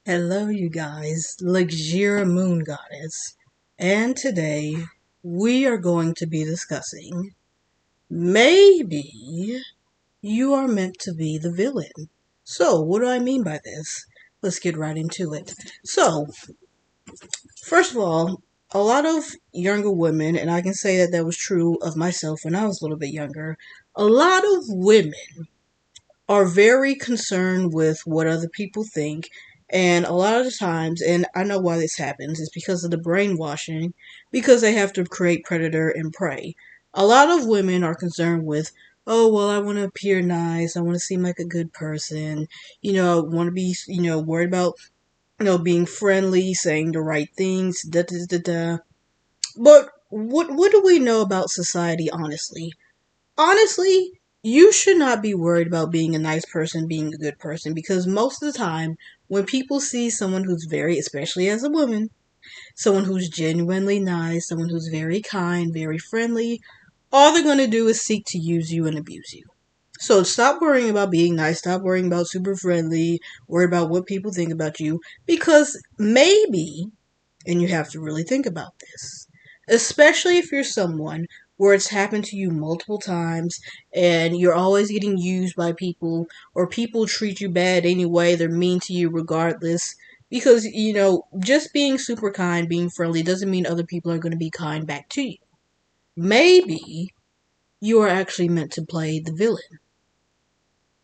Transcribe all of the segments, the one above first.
Hello, you guys, Luxura Moon Goddess, and today we are going to be discussing maybe you are meant to be the villain. So, what do I mean by this? Let's get right into it. So, first of all, a lot of younger women, and I can say that that was true of myself when I was a little bit younger, a lot of women are very concerned with what other people think. And a lot of the times, and I know why this happens, is because of the brainwashing, because they have to create predator and prey. A lot of women are concerned with, oh, well, I want to appear nice, I want to seem like a good person, I want to be, worried about, being friendly, saying the right things, da da da da. But what do we know about society, honestly? Honestly, you should not be worried about being a nice person, being a good person, because most of the time, when people see someone who's very, especially as a woman, someone who's genuinely nice, someone who's very kind, very friendly, all they're going to do is seek to use you and abuse you. So stop worrying about being nice, stop worrying about super friendly, worry about what people think about you, because maybe, and you have to really think about this, especially if you're someone where it's happened to you multiple times and you're always getting used by people, or people treat you bad anyway, they're mean to you regardless. Because, just being super kind, being friendly, doesn't mean other people are going to be kind back to you. Maybe you are actually meant to play the villain.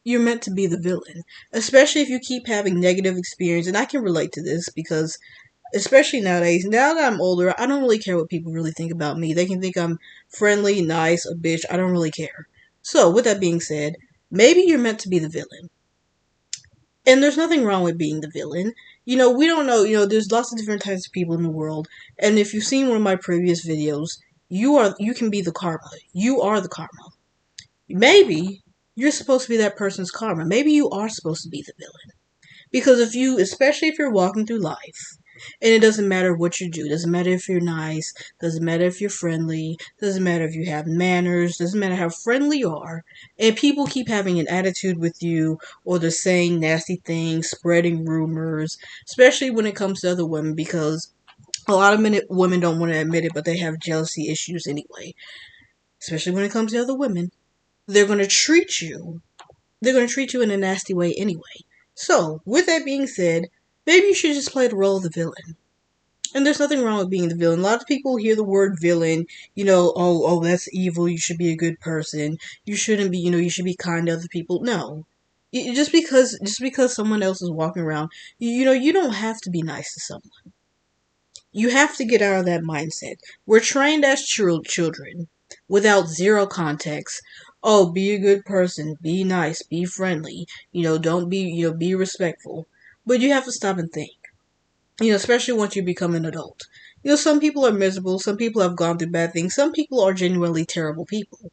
You're meant to be the villain. Especially if you keep having negative experience. And I can relate to this because especially nowadays, now that I'm older, I don't really care what people really think about me. They can think I'm friendly, nice, a bitch. I don't really care. So, with that being said, maybe you're meant to be the villain. And there's nothing wrong with being the villain. We don't know, there's lots of different types of people in the world. And if you've seen one of my previous videos, you can be the karma. You are the karma. Maybe you're supposed to be that person's karma. Maybe you are supposed to be the villain. Because if you, especially if you're walking through life, and it doesn't matter what you do, doesn't matter if you're nice, doesn't matter if you're friendly, doesn't matter if you have manners, doesn't matter how friendly you are, and people keep having an attitude with you, or they're saying nasty things, spreading rumors, especially when it comes to other women, because a lot of women don't want to admit it, but they have jealousy issues anyway, especially when it comes to other women. They're going to treat you they're going to treat you in a nasty way anyway. So, with that being said, maybe you should just play the role of the villain. And there's nothing wrong with being the villain. A lot of people hear the word villain, oh, that's evil, you should be a good person. You shouldn't be, you should be kind to other people. No. Just because someone else is walking around, you don't have to be nice to someone. You have to get out of that mindset. We're trained as children without zero context. Oh, be a good person, be nice, be friendly, don't be, be respectful. But you have to stop and think, especially once you become an adult. Some people are miserable, some people have gone through bad things, some people are genuinely terrible people.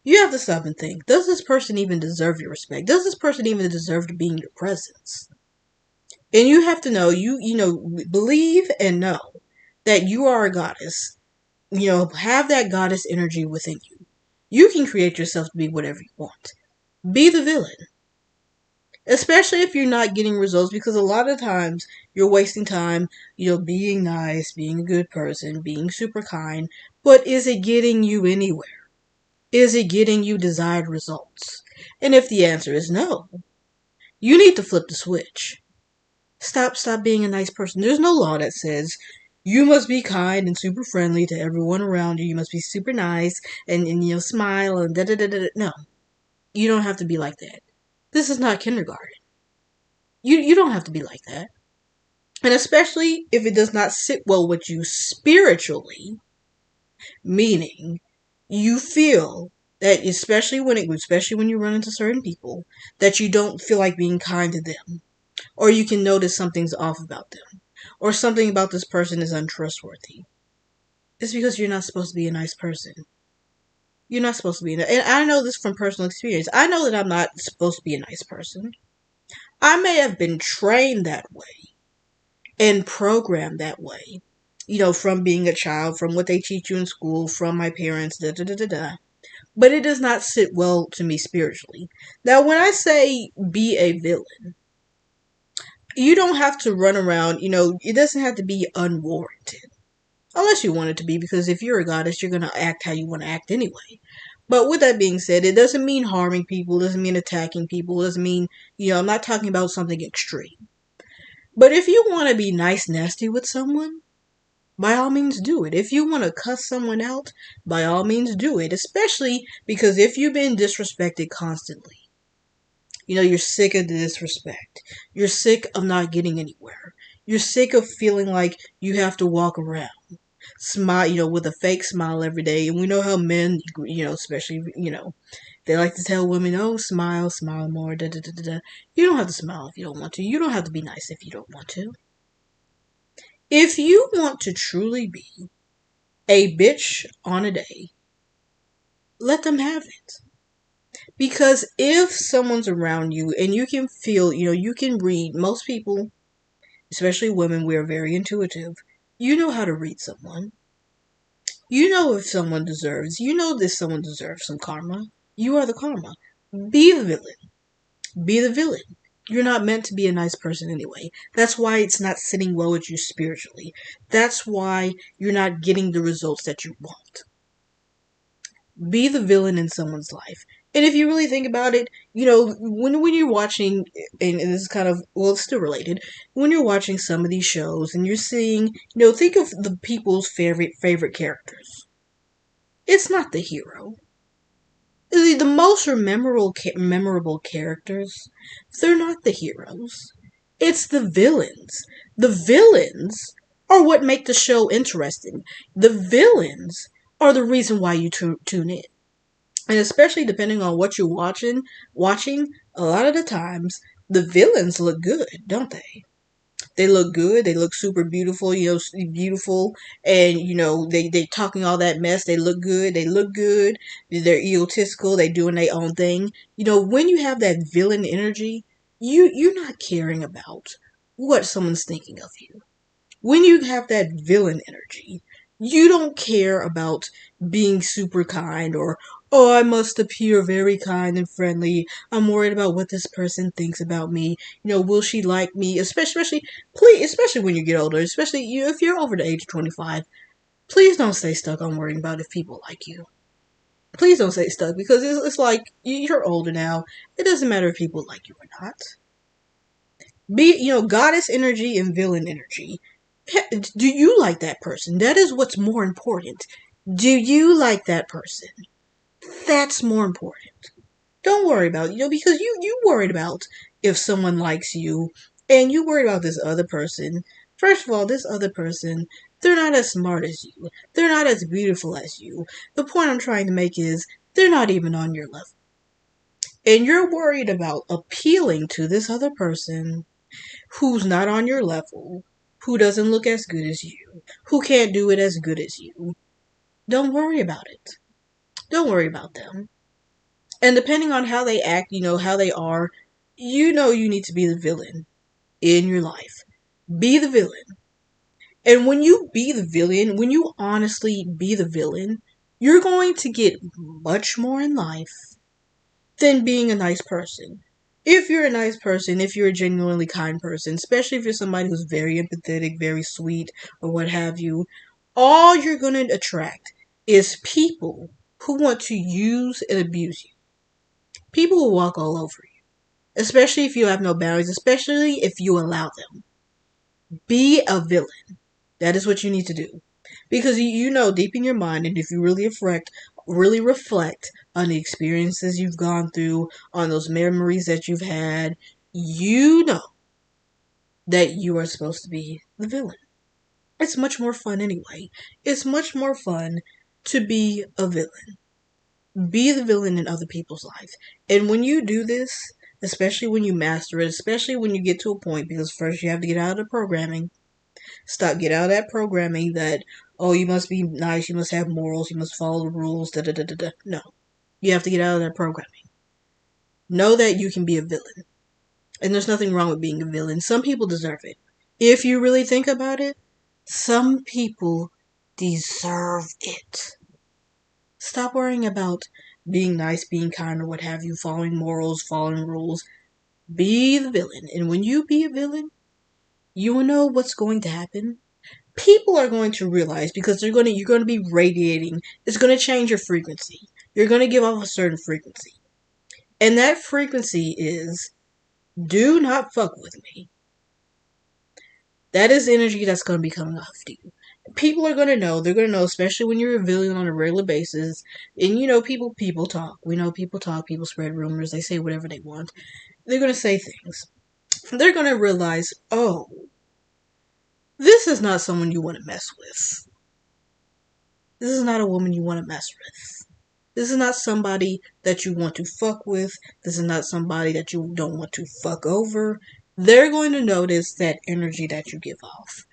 You have to stop and think, does this person even deserve your respect? Does this person even deserve to be in your presence? And you have to know, believe and know that you are a goddess. Have that goddess energy within you. You can create yourself to be whatever you want. Be the villain. Especially if you're not getting results, because a lot of times you're wasting time, being nice, being a good person, being super kind. But is it getting you anywhere? Is it getting you desired results? And if the answer is no, you need to flip the switch. Stop being a nice person. There's no law that says you must be kind and super friendly to everyone around you. You must be super nice and smile and da da da da. No, you don't have to be like that. This is not kindergarten. You don't have to be like that. And especially if it does not sit well with you spiritually, meaning you feel that especially when you run into certain people, that you don't feel like being kind to them, or you can notice something's off about them, or something about this person is untrustworthy. It's because you're not supposed to be a nice person. You're not supposed to be, and I know this from personal experience. I know that I'm not supposed to be a nice person. I may have been trained that way and programmed that way, from being a child, from what they teach you in school, from my parents, da da da da da. But it does not sit well to me spiritually. Now, when I say be a villain, You don't have to run around, it doesn't have to be unwarranted. Unless you want it to be, because if you're a goddess, you're going to act how you want to act anyway. But with that being said, it doesn't mean harming people, doesn't mean attacking people, doesn't mean, I'm not talking about something extreme. But if you want to be nice, nasty with someone, by all means do it. If you want to cuss someone out, by all means do it. Especially because if you've been disrespected constantly, you're sick of the disrespect. You're sick of not getting anywhere. You're sick of feeling like you have to walk around, smile, with a fake smile every day. And we know how men, especially, they like to tell women, oh, smile, smile more, da da da da da. You don't have to smile if you don't want to. You don't have to be nice if you don't want to. If you want to truly be a bitch on a day, let them have it. Because if someone's around you and you can feel, you can read, most people, especially women, we are very intuitive. You know how to read someone. You know if someone deserves, someone deserves some karma. You are the karma. Be the villain. Be the villain. You're not meant to be a nice person anyway. That's why it's not sitting well with you spiritually. That's why you're not getting the results that you want. Be the villain in someone's life. And if you really think about it, when you're watching, and this is kind of, well, it's still related, when you're watching some of these shows and you're seeing, think of the people's favorite characters. It's not the hero. The most memorable characters, they're not the heroes. It's the villains. The villains are what make the show interesting. The villains are the reason why you tune in. And especially depending on what you're watching, a lot of the times, the villains look good, don't they? They look good. They look super beautiful, beautiful. And, they talking all that mess. They look good. They look good. They're egotistical. They doing their own thing. When you have that villain energy, you're not caring about what someone's thinking of you. When you have that villain energy, you don't care about being super kind or, oh, I must appear very kind and friendly. I'm worried about what this person thinks about me. Will she like me? Especially when you get older, especially if you're over the age of 25, please don't stay stuck on worrying about if people like you. Please don't stay stuck because it's like you're older now. It doesn't matter if people like you or not. Be, goddess energy and villain energy. Do you like that person? That is what's more important. Do you like that person? That's more important. Don't worry about it, because you worried about if someone likes you and you worried about this other person. First of all, this other person, they're not as smart as you. They're not as beautiful as you. The point I'm trying to make is they're not even on your level. And you're worried about appealing to this other person who's not on your level, who doesn't look as good as you, who can't do it as good as you. Don't worry about it. Don't worry about them. And depending on how they act, how they are, you need to be the villain in your life. Be the villain. And when you be the villain, when you honestly be the villain, you're going to get much more in life than being a nice person. If you're a nice person, if you're a genuinely kind person, especially if you're somebody who's very empathetic, very sweet, or what have you, all you're going to attract is people who want to use and abuse you. People will walk all over you, especially if you have no boundaries, especially if you allow them. Be a villain. That is what you need to do. Because you know deep in your mind, and if you really reflect on the experiences you've gone through, on those memories that you've had, you know that you are supposed to be the villain. It's much more fun anyway. It's much more fun to be a villain. Be the villain in other people's life. And when you do this, especially when you master it, especially when you get to a point, because first you have to get out of the programming. Get out of that programming that, oh, you must be nice, you must have morals, you must follow the rules, da da da da da. No. You have to get out of that programming. Know that you can be a villain. And there's nothing wrong with being a villain. Some people deserve it. If you really think about it, some people deserve it. Stop worrying about being nice, being kind, or what have you, following morals, following rules. Be the villain. And when you be a villain, You will know what's going to happen. People are going to realize because you're going to be radiating. It's going to change your frequency. You're going to give off a certain frequency. And that frequency is do not fuck with me. That is energy that's going to be coming off to you. People are going to know. They're going to know, especially when you're revealing on a regular basis. And people talk. We know people talk. People spread rumors. They say whatever they want. They're going to say things. They're going to realize, oh, this is not someone you want to mess with. This is not a woman you want to mess with. This is not somebody that you want to fuck with. This is not somebody that you don't want to fuck over. They're going to notice that energy that you give off.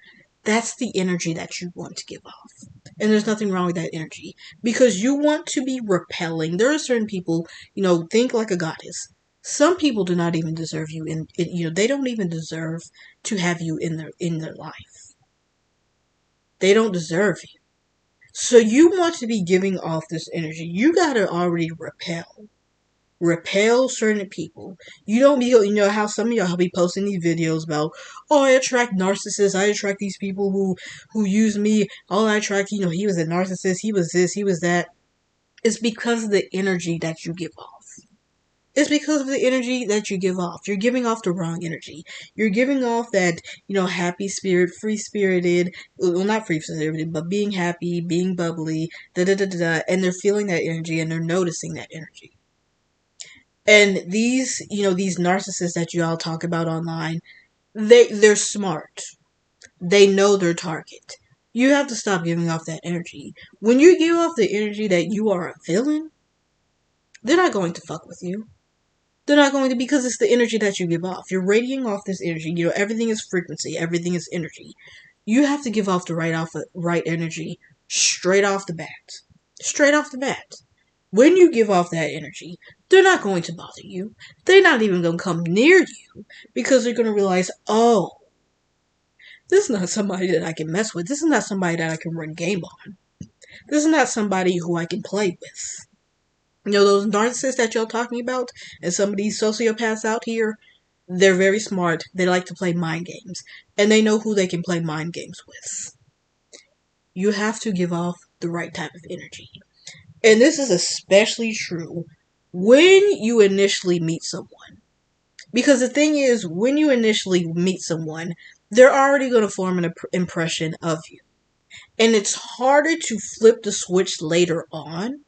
That's the energy that you want to give off. And there's nothing wrong with that energy. Because you want to be repelling. There are certain people, think like a goddess. Some people do not even deserve you they don't even deserve to have you in their life. They don't deserve you. So you want to be giving off this energy. You gotta already repel certain people. You don't be, how some of y'all be posting these videos about, oh, I attract narcissists. I attract these people who use me. All I attract, he was a narcissist. He was this. He was that. It's because of the energy that you give off. It's because of the energy that you give off. You're giving off the wrong energy. You're giving off that, happy spirit, free spirited, well, not free spirited, but being happy, being bubbly, da da da da da, and they're feeling that energy and they're noticing that energy. And these narcissists that you all talk about online, they're smart. They know their target. You have to stop giving off that energy. When you give off the energy that you are a villain, they're not going to fuck with you. They're not going to, because it's the energy that you give off. You're radiating off this energy. Everything is frequency. Everything is energy. You have to give off the right energy straight off the bat. Straight off the bat. When you give off that energy, they're not going to bother you. They're not even going to come near you because they're going to realize, oh, this is not somebody that I can mess with. This is not somebody that I can run game on. This is not somebody who I can play with. Those narcissists that y'all talking about and some of these sociopaths out here, they're very smart. They like to play mind games. And they know who they can play mind games with. You have to give off the right type of energy. And this is especially true when you initially meet someone. Because the thing is, when you initially meet someone, they're already going to form an impression of you. And it's harder to flip the switch later on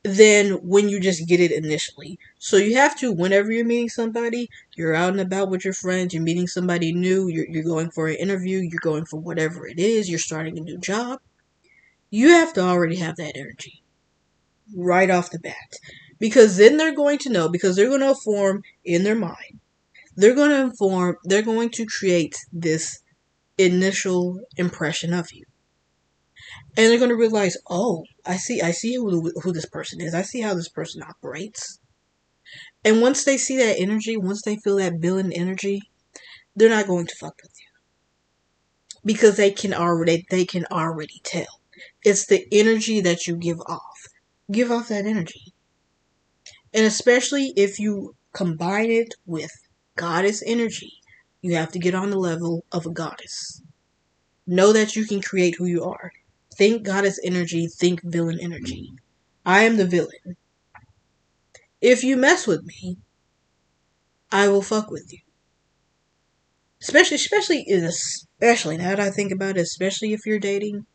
than when you just get it initially. So you have to, whenever you're meeting somebody, you're out and about with your friends, you're meeting somebody new, you're going for an interview, you're going for whatever it is, you're starting a new job, you have to already have that energy right off the bat. Because then they're going to know, because they're going to form in their mind, they're going to create this initial impression of you. And they're going to realize, oh, I see who this person is. I see how this person operates. And once they see that energy, once they feel that villain energy, they're not going to fuck with you. Because they can already tell. It's the energy that you give off. Give off that energy. And especially if you combine it with goddess energy, you have to get on the level of a goddess. Know that you can create who you are. Think goddess energy, think villain energy. I am the villain. If you mess with me, I will fuck with you. Especially now that I think about it, especially if you're dating.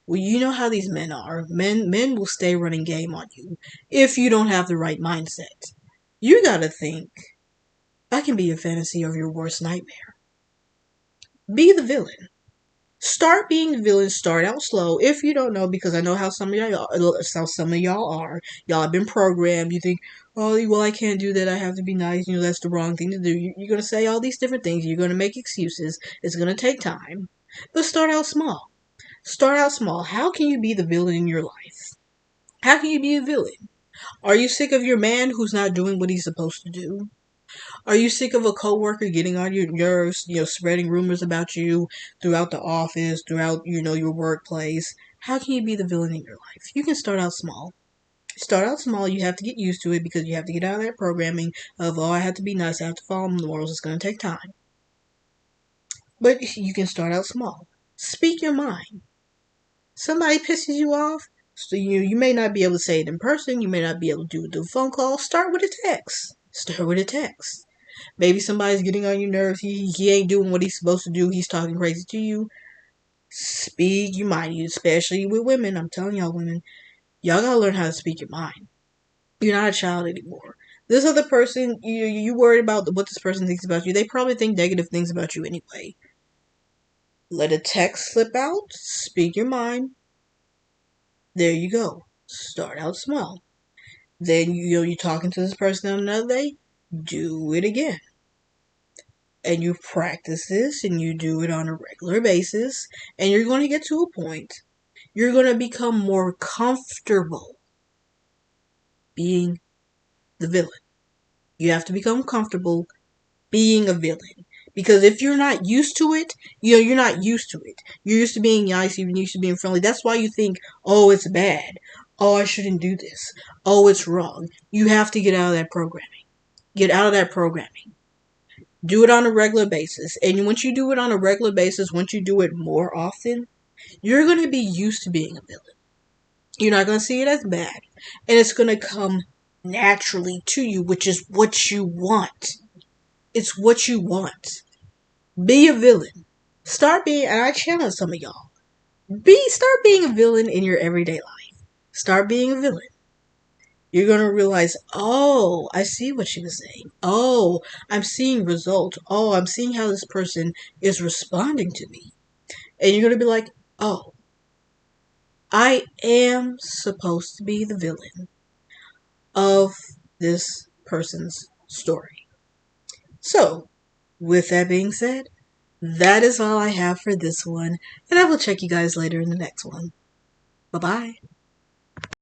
Well, you know how these men are. Men will stay running game on you if you don't have the right mindset. You gotta think, I can be a fantasy of your worst nightmare. Be the villain. Start being the villain. Start out slow. If you don't know, because I know how some of y'all are. Y'all have been programmed. You think, oh, well, I can't do that. I have to be nice. That's the wrong thing to do. You're gonna say all these different things. You're gonna make excuses. It's gonna take time. But start out small. Start out small. How can you be the villain in your life? How can you be a villain? Are you sick of your man who's not doing what he's supposed to do? Are you sick of a coworker getting on your nerves, spreading rumors about you throughout the office, throughout, your workplace? How can you be the villain in your life? You can start out small. Start out small. You have to get used to it because you have to get out of that programming of, oh, I have to be nice, I have to follow morals. It's going to take time. But you can start out small. Speak your mind. Somebody pisses you off, so you may not be able to say it in person. You may not be able to do a phone call. Start with a text. Start with a text. Maybe somebody's getting on your nerves. He ain't doing what he's supposed to do. He's talking crazy to you. Speak your mind, especially with women. I'm telling y'all, women, y'all gotta learn how to speak your mind. You're not a child anymore. This other person, you worried about what this person thinks about you. They probably think negative things about you anyway. Let a text slip out. Speak your mind. There you go. Start out small. Then you're talking to this person on another day. Do it again. And you practice this and you do it on a regular basis. And you're going to get to a point. You're going to become more comfortable being the villain. You have to become comfortable being a villain. Because if you're not used to it, you're not used to it. You're used to being nice, you're used to being friendly. That's why you think, oh, it's bad. Oh, I shouldn't do this. Oh, it's wrong. You have to get out of that programming. Get out of that programming. Do it on a regular basis. And once you do it on a regular basis, once you do it more often, you're going to be used to being a villain. You're not going to see it as bad. And it's going to come naturally to you, which is what you want. It's what you want. Be a villain. Start being, and I challenge some of y'all. Start being a villain in your everyday life. Start being a villain. You're going to realize, oh, I see what she was saying. Oh, I'm seeing results. Oh, I'm seeing how this person is responding to me. And you're going to be like, oh, I am supposed to be the villain of this person's story. So, with that being said, that is all I have for this one, and I will check you guys later in the next one. Bye-bye.